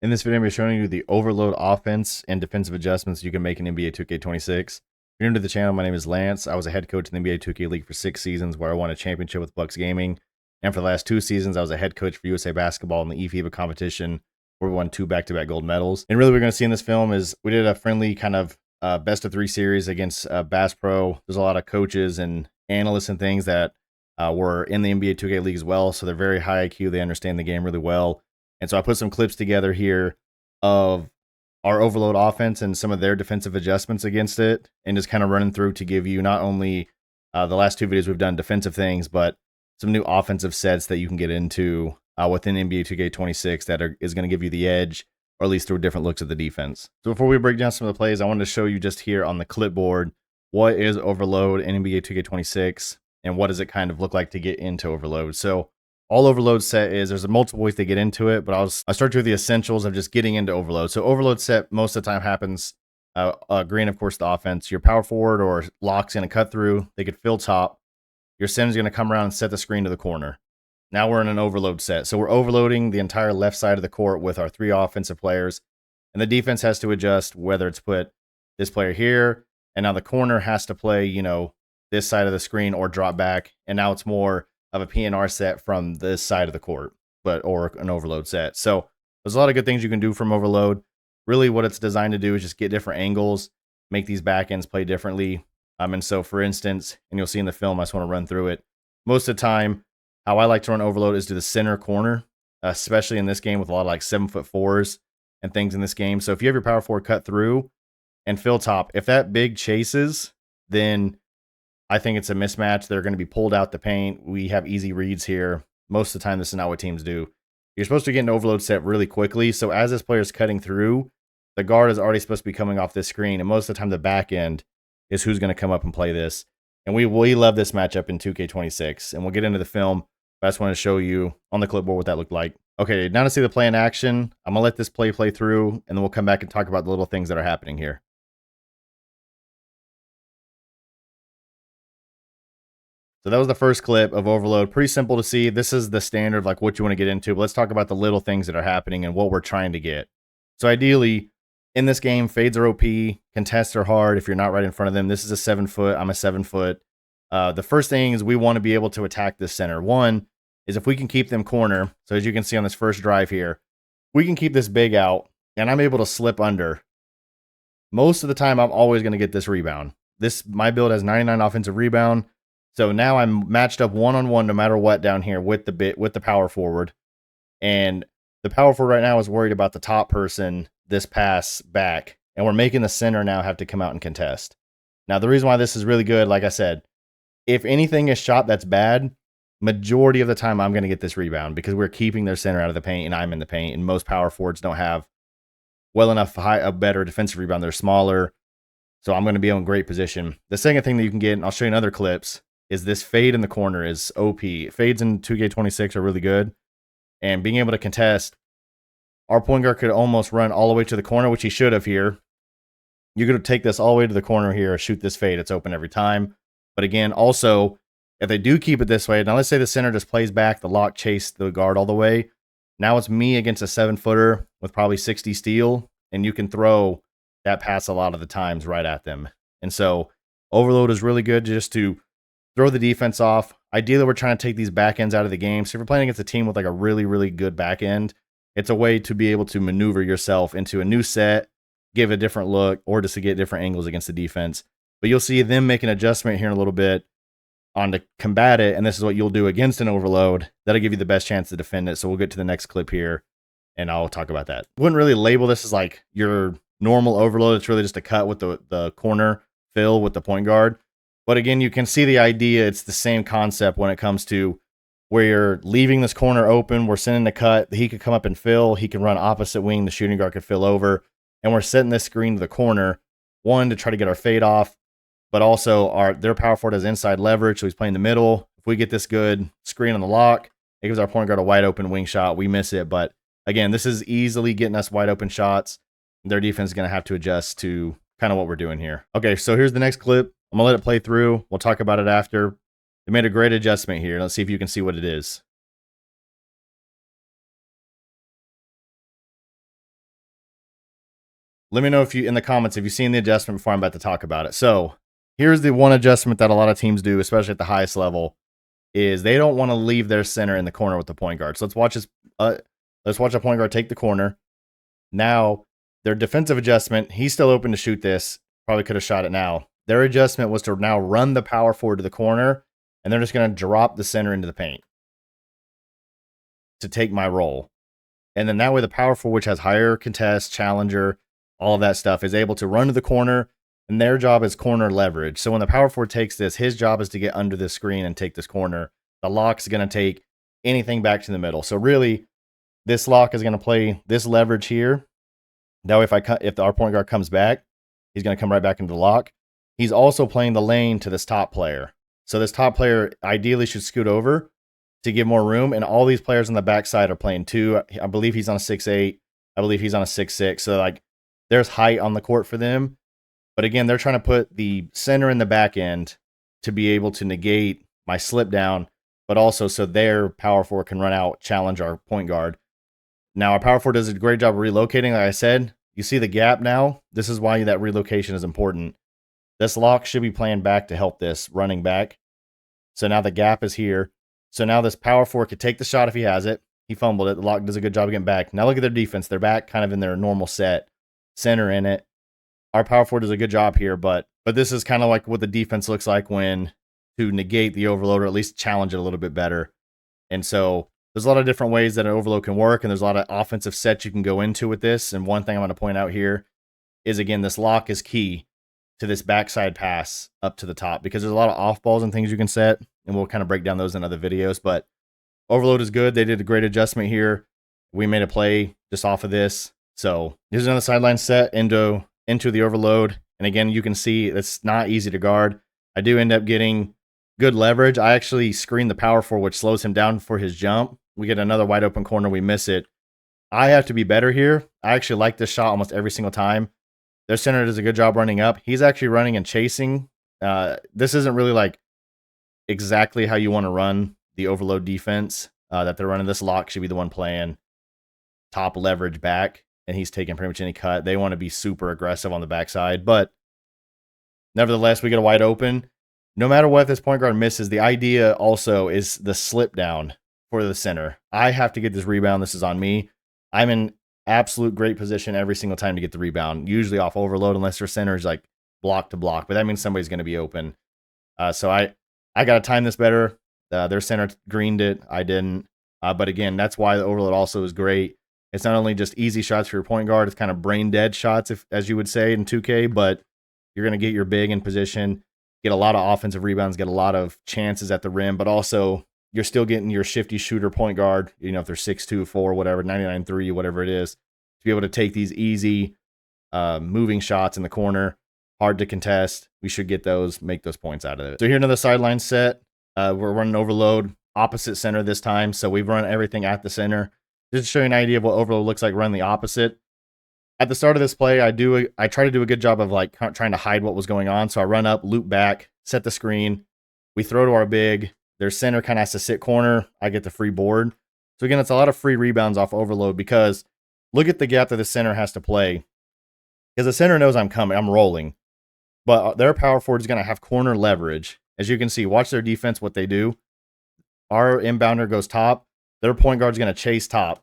In this video, I'm going to be showing you the overload offense and defensive adjustments you can make in NBA 2K26. If you're new to the channel, my name is Lance. I was a head coach in the NBA 2K League for 6 seasons where I won a championship with Bucks Gaming. And for the last 2 seasons, I was a head coach for USA Basketball in the eFIBA competition where we won 2 back-to-back gold medals. And really what we're going to see in this film is we did a friendly kind of best of 3 series against Bass Pro. There's a lot of coaches and analysts and things that were in the NBA 2K League as well. So they're very high IQ. They understand the game really well. And so I put some clips together here of our overload offense and some of their defensive adjustments against it, and just kind of running through to give you not only the last 2 videos we've done defensive things, but some new offensive sets that you can get into within NBA 2K26 that is going to give you the edge, or at least through different looks at the defense. So before we break down some of the plays, I wanted to show you just here on the clipboard what is overload in NBA 2K26 and what does it kind of look like to get into overload. So all overload set is, there's multiple ways to get into it, but I'll start you with the essentials of just getting into overload. So overload set most of the time happens, green, of course, the offense. Your power forward or lock's going to cut through. They could fill top. Your center's going to come around and set the screen to the corner. Now we're in an overload set. So we're overloading the entire left side of the court with our 3 offensive players. And the defense has to adjust whether it's put this player here, and now the corner has to play, this side of the screen or drop back. And now it's more of a PNR set from this side of the court, or an overload set. So there's a lot of good things you can do from overload. Really what it's designed to do is just get different angles, make these back ends play differently. And so for instance, and you'll see in the film, I just want to run through it. Most of the time, how I like to run overload is to the center corner, especially in this game with a lot of like 7'4" and things in this game. So if you have your power forward cut through and fill top, if that big chases, then I think it's a mismatch. They're going to be pulled out the paint. We have easy reads here. Most of the time, this is not what teams do. You're supposed to get an overload set really quickly. So as this player is cutting through, the guard is already supposed to be coming off this screen. And most of the time, the back end is who's going to come up and play this. And we love this matchup in 2K26. And we'll get into the film. But I just want to show you on the clipboard what that looked like. Okay, now to see the play in action, I'm going to let this play through. And then we'll come back and talk about the little things that are happening here. So that was the first clip of overload. Pretty simple to see. This is the standard of like what you want to get into, but let's talk about the little things that are happening and what we're trying to get. So ideally, in this game, fades are OP, contests are hard if you're not right in front of them. This is a 7 foot, I'm a 7 foot. The first thing is we want to be able to attack this center. One is if we can keep them corner. So as you can see on this first drive here, we can keep this big out and I'm able to slip under. Most of the time, I'm always going to get this rebound. My build has 99 offensive rebound. So now I'm matched up one-on-one no matter what down here with the power forward. And the power forward right now is worried about the top person, this pass back. And we're making the center now have to come out and contest. Now, the reason why this is really good, like I said, if anything is shot that's bad, majority of the time I'm going to get this rebound because we're keeping their center out of the paint and I'm in the paint. And most power forwards don't have well enough a better defensive rebound. They're smaller. So I'm going to be in great position. The second thing that you can get, and I'll show you in other clips, is this fade in the corner is OP. Fades in 2K26 are really good. And being able to contest, our point guard could almost run all the way to the corner, which he should have here. You're going to take this all the way to the corner here, shoot this fade. It's open every time. But again, also, if they do keep it this way, now let's say the center just plays back, the lock chased the guard all the way. Now it's me against a 7-footer with probably 60 steal, and you can throw that pass a lot of the times right at them. And so overload is really good just to throw the defense off. Ideally, we're trying to take these back ends out of the game. So if you're playing against a team with like a really, really good back end, it's a way to be able to maneuver yourself into a new set, give a different look, or just to get different angles against the defense. But you'll see them make an adjustment here in a little bit on to combat it, and this is what you'll do against an overload. That'll give you the best chance to defend it. So we'll get to the next clip here, and I'll talk about that. I wouldn't really label this as like your normal overload. It's really just a cut with the corner fill with the point guard. But again, you can see the idea. It's the same concept when it comes to where you're leaving this corner open. We're sending the cut. He could come up and fill. He can run opposite wing. The shooting guard could fill over. And we're setting this screen to the corner, one, to try to get our fade off, but also their power forward has inside leverage, so he's playing the middle. If we get this good screen on the lock, it gives our point guard a wide open wing shot. We miss it. But again, this is easily getting us wide open shots. Their defense is going to have to adjust to kind of what we're doing here. Okay, so here's the next clip. I'm going to let it play through. We'll talk about it after. They made a great adjustment here. Let's see if you can see what it is. Let me know if you in the comments if you've seen the adjustment before I'm about to talk about it. So here's the one adjustment that a lot of teams do, especially at the highest level, is they don't want to leave their center in the corner with the point guard. So let's watch this. Let's watch a point guard take the corner. Now their defensive adjustment, he's still open to shoot this. Probably could have shot it now. Their adjustment was to now run the power forward to the corner, and they're just going to drop the center into the paint to take my role. And then that way the power forward, which has higher contest, challenger, all of that stuff, is able to run to the corner, and their job is corner leverage. So when the power forward takes this, his job is to get under the screen and take this corner. The lock is going to take anything back to the middle. So really, this lock is going to play this leverage here. That way, if our point guard comes back, he's going to come right back into the lock. He's also playing the lane to this top player. So this top player ideally should scoot over to give more room. And all these players on the backside are playing 2. I believe he's on a 6'8". I believe he's on a 6'6". So like there's height on the court for them. But again, they're trying to put the center in the back end to be able to negate my slip down, but also so their power forward can run out, challenge our point guard. Now our power forward does a great job of relocating. Like I said, you see the gap now. This is why that relocation is important. This lock should be playing back to help this running back. So now the gap is here. So now this power forward could take the shot if he has it. He fumbled it. The lock does a good job of getting back. Now look at their defense. They're back kind of in their normal set. Center in it. Our power forward does a good job here, but this is kind of like what the defense looks like when to negate the overload or at least challenge it a little bit better. And so there's a lot of different ways that an overload can work, and there's a lot of offensive sets you can go into with this. And one thing I'm going to point out here is, again, this lock is key to this backside pass up to the top because there's a lot of off balls and things you can set, and we'll kind of break down those in other videos. But overload is good. They did a great adjustment here. We made a play just off of this. So here's another sideline set into the overload. And again, you can see it's not easy to guard. I do end up getting good leverage. I actually screen the power forward, which slows him down for his jump. We get another wide open corner. We miss it. I have to be better here. I actually like this shot almost every single time. Their center does a good job running up. He's actually running and chasing. This isn't really like exactly how you want to run the overload defense that they're running. This lock should be the one playing top leverage back, and he's taking pretty much any cut. They want to be super aggressive on the backside, but nevertheless, we get a wide open. No matter what this point guard misses, the idea also is the slip down for the center. I have to get this rebound. This is on me. I'm in absolute great position every single time to get the rebound, usually off overload, unless their center is like block to block, but that means somebody's going to be open. So I got to time this better. Their center greened it. I didn't. But again, that's why the overload also is great. It's not only just easy shots for your point guard, it's kind of brain dead shots, as you would say in 2K, but you're going to get your big in position, get a lot of offensive rebounds, get a lot of chances at the rim, but also you're still getting your shifty shooter point guard, if they're 6'2", 4, whatever, 99.3, whatever it is, to be able to take these easy moving shots in the corner, hard to contest. We should get those, make those points out of it. So here another sideline set. We're running overload, opposite center this time. So we've run everything at the center. Just to show you an idea of what overload looks like, run the opposite. At the start of this play, I try to do a good job of like trying to hide what was going on. So I run up, loop back, set the screen. We throw to our big. Their center kind of has to sit corner. I get the free board. So again, it's a lot of free rebounds off overload because look at the gap that the center has to play. Because the center knows I'm coming, I'm rolling. But their power forward is going to have corner leverage. As you can see, watch their defense, what they do. Our inbounder goes top. Their point guard is going to chase top.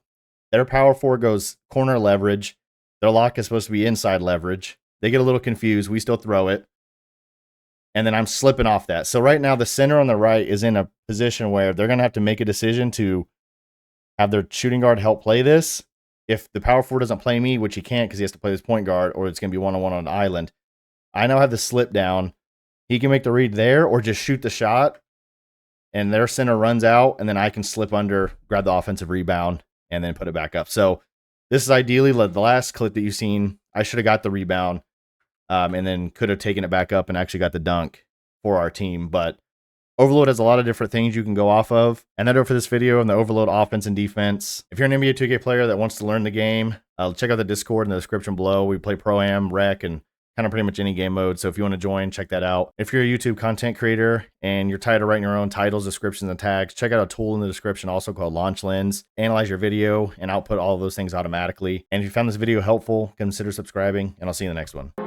Their power forward goes corner leverage. Their lock is supposed to be inside leverage. They get a little confused. We still throw it. And then I'm slipping off that. So right now, the center on the right is in a position where they're going to have to make a decision to have their shooting guard help play this. If the power forward doesn't play me, which he can't because he has to play this point guard, or it's going to be one-on-one on an island, I now have the slip down. He can make the read there or just shoot the shot, and their center runs out, and then I can slip under, grab the offensive rebound, and then put it back up. So this is ideally the last clip that you've seen. I should have got the rebound and then could have taken it back up and actually got the dunk for our team. But overload has a lot of different things you can go off of. And that's it for this video on the overload offense and defense. If you're an NBA 2K player that wants to learn the game, check out the Discord in the description below. We play Pro-Am, Rec, and kind of pretty much any game mode. So if you want to join, check that out. If you're a YouTube content creator and you're tired of writing your own titles, descriptions, and tags, check out a tool in the description also called LaunchLens. Analyze your video and output all of those things automatically. And if you found this video helpful, consider subscribing, and I'll see you in the next one.